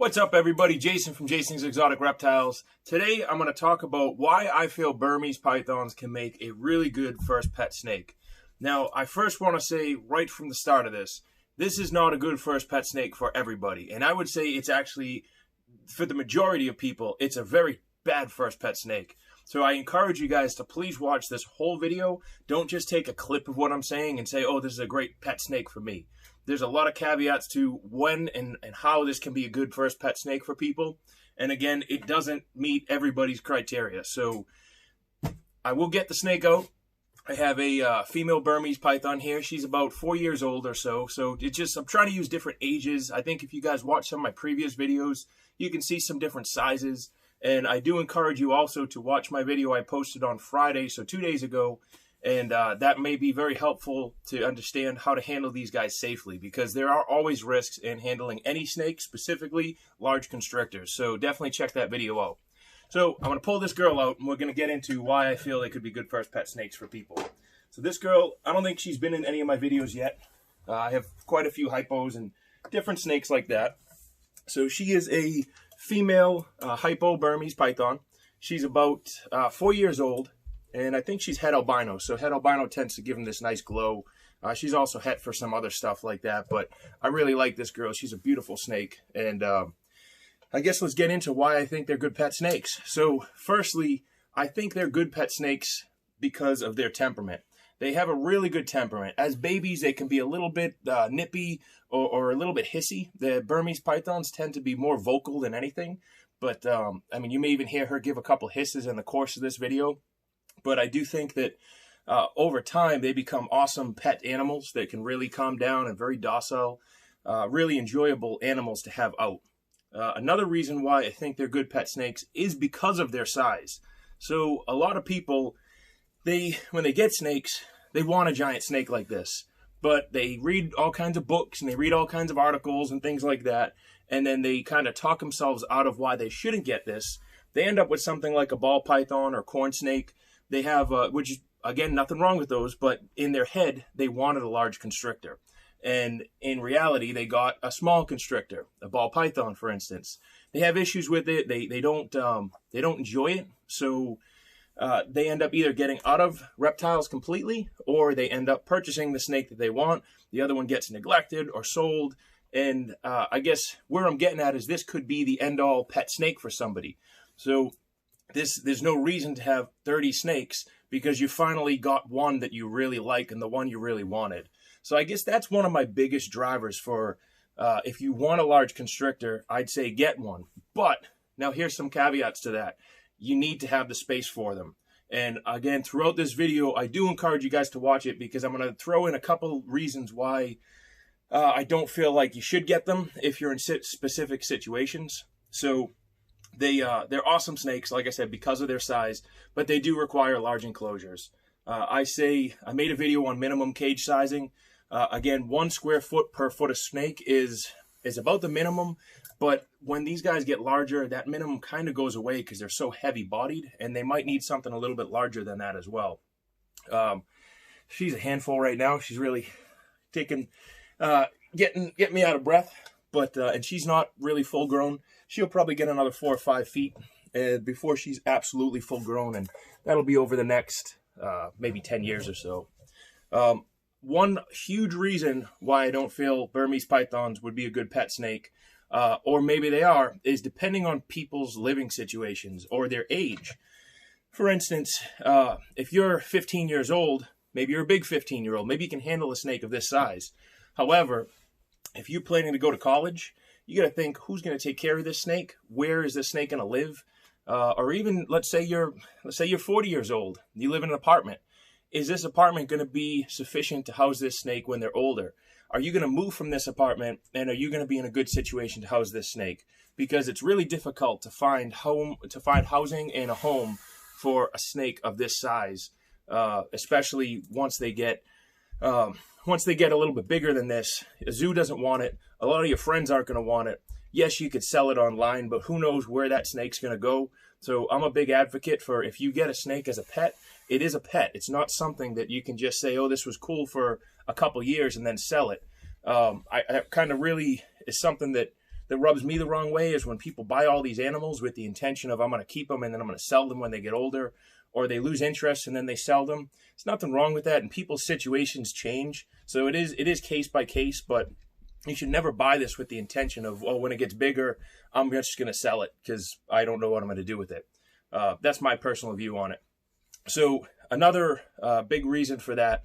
What's up, everybody? Jason from Jason's Exotic Reptiles. Today I'm going to talk about why I feel Burmese pythons can make a really good first pet snake. Now, I first want to say right from the start of this is not a good first pet snake for everybody. And I would say it's actually, for the majority of people, it's a very bad first pet snake. So I encourage you guys to please watch this whole video. Don't just take a clip of what I'm saying and say, oh, this is a great pet snake for me. There's a lot of caveats to when and how this can be a good first pet snake for people. And again, it doesn't meet everybody's criteria. So I will get the snake out. I have a female Burmese python here. She's about 4 years old or so. So it's just, I'm trying to use different ages. I think if you guys watch some of my previous videos, you can see some different sizes. And I do encourage you also to watch my video I posted on Friday, so 2 days ago. And that may be very helpful to understand how to handle these guys safely, because there are always risks in handling any snake, specifically large constrictors. So definitely check that video out. So I'm going to pull this girl out, and we're going to get into why I feel they could be good first pet snakes for people. So this girl, I don't think she's been in any of my videos yet. I have quite a few hypos and different snakes like that. So she is a female hypo Burmese python. She's about 4 years old. And I think she's het albino, so het albino tends to give them this nice glow. She's also het for some other stuff like that, but I really like this girl. She's a beautiful snake, and I guess let's get into why I think they're good pet snakes. So firstly, I think they're good pet snakes because of their temperament. They have a really good temperament. As babies, they can be a little bit nippy or a little bit hissy. The Burmese pythons tend to be more vocal than anything, but I mean, you may even hear her give a couple hisses in the course of this video. But I do think that over time, they become awesome pet animals that can really calm down and very docile, really enjoyable animals to have out. Another reason why I think they're good pet snakes is because of their size. So a lot of people, when they get snakes, they want a giant snake like this. But they read all kinds of books and they read all kinds of articles and things like that. And then they kind of talk themselves out of why they shouldn't get this. They end up with something like a ball python or corn snake. They have, which, again, nothing wrong with those, but in their head, they wanted a large constrictor. And in reality, they got a small constrictor, a ball python, for instance. They have issues with it. They don't enjoy it. So they end up either getting out of reptiles completely, or they end up purchasing the snake that they want. The other one gets neglected or sold. And I guess where I'm getting at is this could be the end-all pet snake for somebody. So there's no reason to have 30 snakes because you finally got one that you really like and the one you really wanted. So I guess that's one of my biggest drivers for if you want a large constrictor, I'd say get one. But now here's some caveats to that. You need to have the space for them. And again, throughout this video, I do encourage you guys to watch it because I'm going to throw in a couple reasons why I don't feel like you should get them if you're in specific situations. So they're awesome snakes, like I said, because of their size, but they do require large enclosures. I made a video on minimum cage sizing. Again, 1 square foot per foot of snake is about the minimum, but when these guys get larger, that minimum kind of goes away because they're so heavy bodied, and they might need something a little bit larger than that as well. She's a handful right now. She's really getting me out of breath, but and she's not really full grown. She'll probably get another 4 or 5 feet before she's absolutely full grown, and that'll be over the next maybe 10 years or so. One huge reason why I don't feel Burmese pythons would be a good pet snake, or maybe they are, is depending on people's living situations or their age. For instance, if you're 15 years old, maybe you're a big 15-year-old, maybe you can handle a snake of this size. However, if you're planning to go to college, you got to think, who's going to take care of this snake? Where is this snake going to live? Or even, let's say you're 40 years old. You live in an apartment. Is this apartment going to be sufficient to house this snake when they're older? Are you going to move from this apartment, and are you going to be in a good situation to house this snake? Because it's really difficult to find housing and a home for a snake of this size, especially once they get a little bit bigger than this. A zoo doesn't want it. A lot of your friends aren't going to want it. Yes, you could sell it online, but who knows where that snake's going to go. So I'm a big advocate for, if you get a snake as a pet, it is a pet. It's not something that you can just say, oh, this was cool for a couple years and then sell it. I kind of really is something that that rubs me the wrong way is when people buy all these animals with the intention of, I'm going to keep them and then I'm going to sell them when they get older, or they lose interest and then they sell them. There's nothing wrong with that, and people's situations change. So it is case by case, but you should never buy this with the intention of, oh, when it gets bigger, I'm just going to sell it because I don't know what I'm going to do with it. That's my personal view on it. So another big reason for that,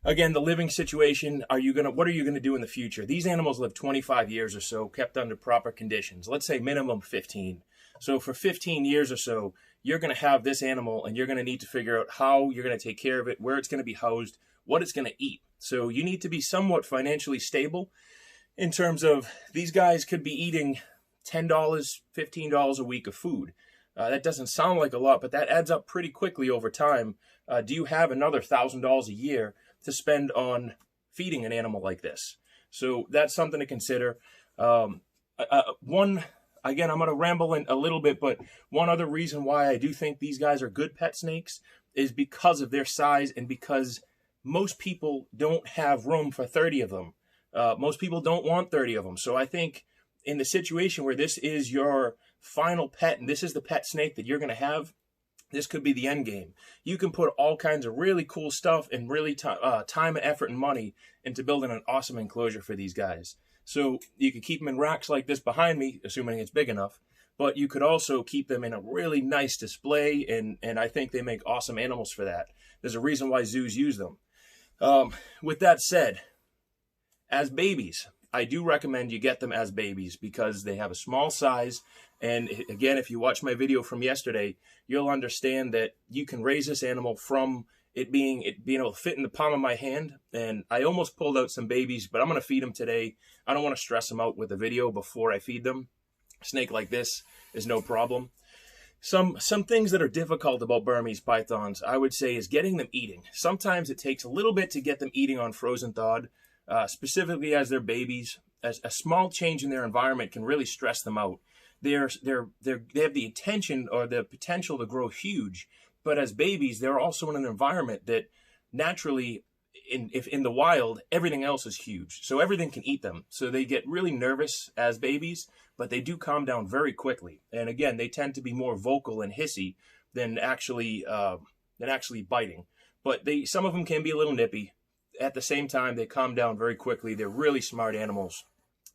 again, the living situation. What are you going to do in the future? These animals live 25 years or so, kept under proper conditions. Let's say minimum 15. So for 15 years or so, you're going to have this animal, and you're going to need to figure out how you're going to take care of it, where it's going to be housed, what it's going to eat. So you need to be somewhat financially stable in terms of, these guys could be eating $10, $15 a week of food. That doesn't sound like a lot, but that adds up pretty quickly over time. Do you have another $1,000 a year to spend on feeding an animal like this? So that's something to consider. Again, I'm going to ramble in a little bit, but one other reason why I do think these guys are good pet snakes is because of their size, and because most people don't have room for 30 of them. Most people don't want 30 of them. So I think in the situation where this is your final pet, and this is the pet snake that you're going to have, this could be the end game. You can put all kinds of really cool stuff and really time and effort and money into building an awesome enclosure for these guys. So you could keep them in racks like this behind me, assuming it's big enough, but you could also keep them in a really nice display, and I think they make awesome animals for that. There's a reason why zoos use them. With that said, as babies, I do recommend you get them as babies because they have a small size. And again, if you watch my video from yesterday, you'll understand that you can raise this animal from it being able to fit in the palm of my hand. And I almost pulled out some babies, but I'm going to feed them today. I don't want to stress them out with the video before I feed them. A snake like this is no problem. Some things that are difficult about Burmese pythons, I would say, is getting them eating. Sometimes it takes a little bit to get them eating on frozen thawed. Specifically as they're babies. As a small change in their environment can really stress them out. They have the intention or the potential to grow huge, but as babies, they're also in an environment that naturally, if in the wild, everything else is huge. So everything can eat them. So they get really nervous as babies, but they do calm down very quickly. And again, they tend to be more vocal and hissy than actually biting. But some of them can be a little nippy. At the same time, they calm down very quickly. They're really smart animals.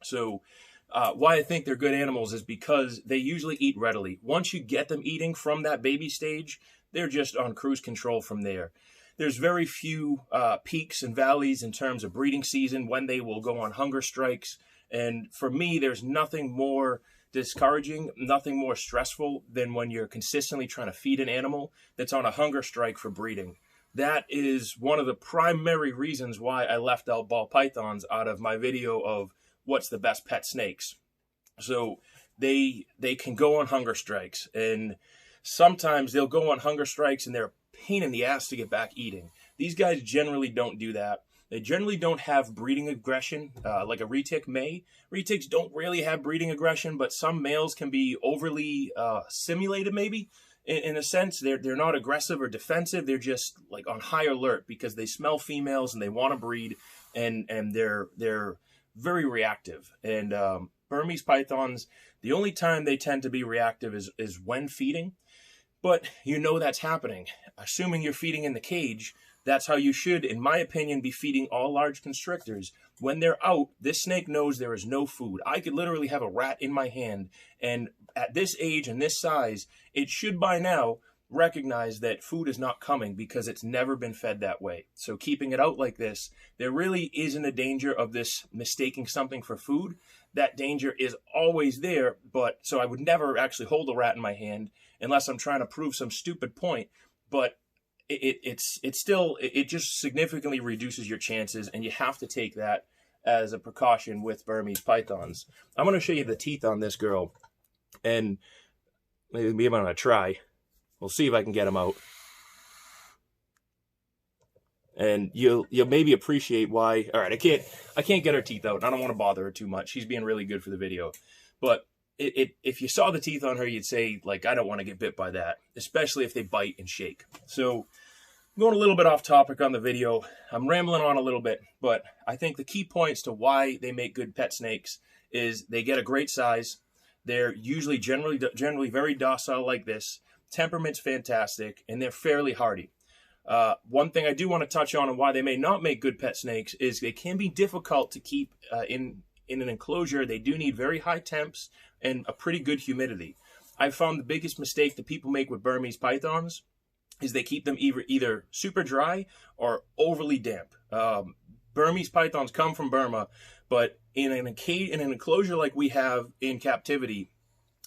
So why I think they're good animals is because they usually eat readily. Once you get them eating from that baby stage, they're just on cruise control from there. There's very few peaks and valleys in terms of breeding season when they will go on hunger strikes. And for me, there's nothing more discouraging, nothing more stressful than when you're consistently trying to feed an animal that's on a hunger strike for breeding. That is one of the primary reasons why I left out ball pythons out of my video of what's the best pet snakes. So they can go on hunger strikes, and sometimes they'll go on hunger strikes and they're a pain in the ass to get back eating. These guys generally don't do that. They generally don't have breeding aggression like a retic may. Retics don't really have breeding aggression, but some males can be overly simulated maybe. In a sense, they're not aggressive or defensive. They're just like on high alert because they smell females and they want to breed, and they're very reactive. And Burmese pythons, the only time they tend to be reactive is when feeding, but you know that's happening. Assuming you're feeding in the cage, that's how you should, in my opinion, be feeding all large constrictors. When they're out, this snake knows there is no food. I could literally have a rat in my hand, and at this age and this size, it should by now recognize that food is not coming because it's never been fed that way. So keeping it out like this, there really isn't a danger of this mistaking something for food. That danger is always there, but so I would never actually hold a rat in my hand unless I'm trying to prove some stupid point. But it just significantly reduces your chances, and you have to take that as a precaution with Burmese pythons. I'm going to show you the teeth on this girl, and maybe I'm going to try. We'll see if I can get them out. And you'll maybe appreciate why. All right, I can't get her teeth out. I don't want to bother her too much. She's being really good for the video. But if you saw the teeth on her, you'd say, like, I don't want to get bit by that, especially if they bite and shake. So I'm going a little bit off topic on the video. I'm rambling on a little bit, but I think the key points to why they make good pet snakes is they get a great size. They're usually generally very docile like this. Temperament's fantastic, and they're fairly hardy. One thing I do want to touch on and why they may not make good pet snakes is they can be difficult to keep in an enclosure. They do need very high temps and a pretty good humidity. I've found the biggest mistake that people make with Burmese pythons is they keep them either super dry or overly damp. Burmese pythons come from Burma, but in an enclosure like we have in captivity,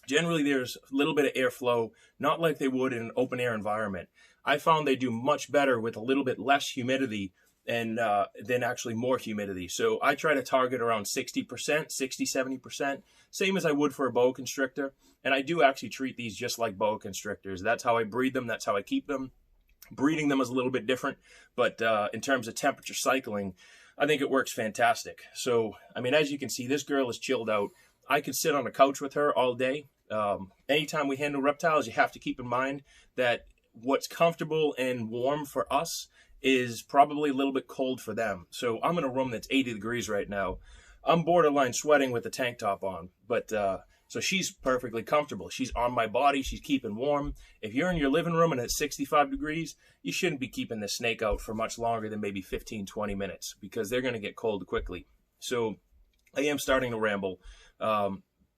generally there's a little bit of airflow, not like they would in an open air environment. I found they do much better with a little bit less humidity and than actually more humidity. So I try to target around 60%, 60-70%, same as I would for a boa constrictor. And I do actually treat these just like boa constrictors. That's how I breed them. That's how I keep them. Breeding them is a little bit different, but in terms of temperature cycling, I think it works fantastic. So, I mean, as you can see, this girl is chilled out. I could sit on a couch with her all day. Anytime we handle reptiles, you have to keep in mind that what's comfortable and warm for us is probably a little bit cold for them. So I'm in a room that's 80 degrees right now. I'm borderline sweating with the tank top on, but so she's perfectly comfortable. She's on my body. She's keeping warm. If you're in your living room and it's 65 degrees, you shouldn't be keeping the snake out for much longer than maybe 15, 20 minutes because they're going to get cold quickly. So I am starting to ramble.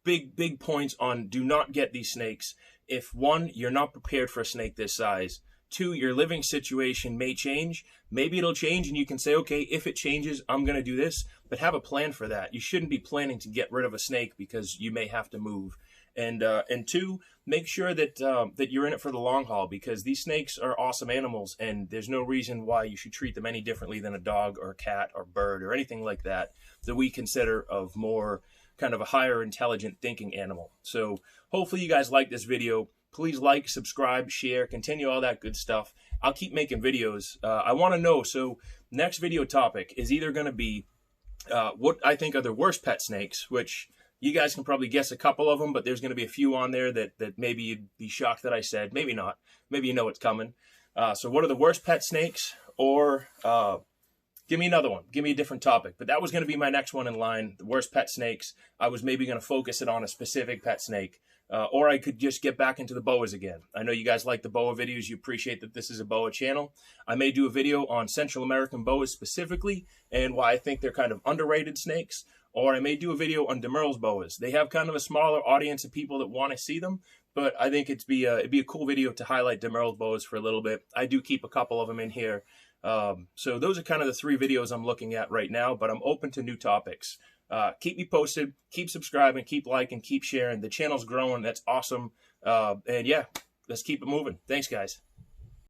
Big points on do not get these snakes. If one, you're not prepared for a snake this size. Two, your living situation may change. Maybe it'll change and you can say, okay, if it changes, I'm going to do this, but have a plan for that. You shouldn't be planning to get rid of a snake because you may have to move. And two, make sure that that you're in it for the long haul because these snakes are awesome animals and there's no reason why you should treat them any differently than a dog or a cat or bird or anything like that we consider of more kind of a higher intelligent thinking animal. So hopefully you guys like this video. Please like, subscribe, share, continue all that good stuff. I'll keep making videos. I want to know, so next video topic is either going to be what I think are the worst pet snakes, which you guys can probably guess a couple of them, but there's going to be a few on there that maybe you'd be shocked that I said. Maybe not. Maybe you know what's coming. So what are the worst pet snakes? Or give me another one. Give me a different topic. But that was going to be my next one in line, the worst pet snakes. I was maybe going to focus it on a specific pet snake. Or I could just get back into the boas again. I know you guys like the boa videos. You appreciate that this is a boa channel. I may do a video on Central American boas specifically and why I think they're kind of underrated snakes. Or I may do a video on Demerle's boas. They have kind of a smaller audience of people that want to see them, but I think it'd be a cool video to highlight Demerle's boas for a little bit. I do keep a couple of them in here. So those are kind of the three videos I'm looking at right now, but I'm open to new topics. Keep me posted, keep subscribing, keep liking, keep sharing. The channel's growing. That's awesome. And yeah, let's keep it moving. Thanks, guys.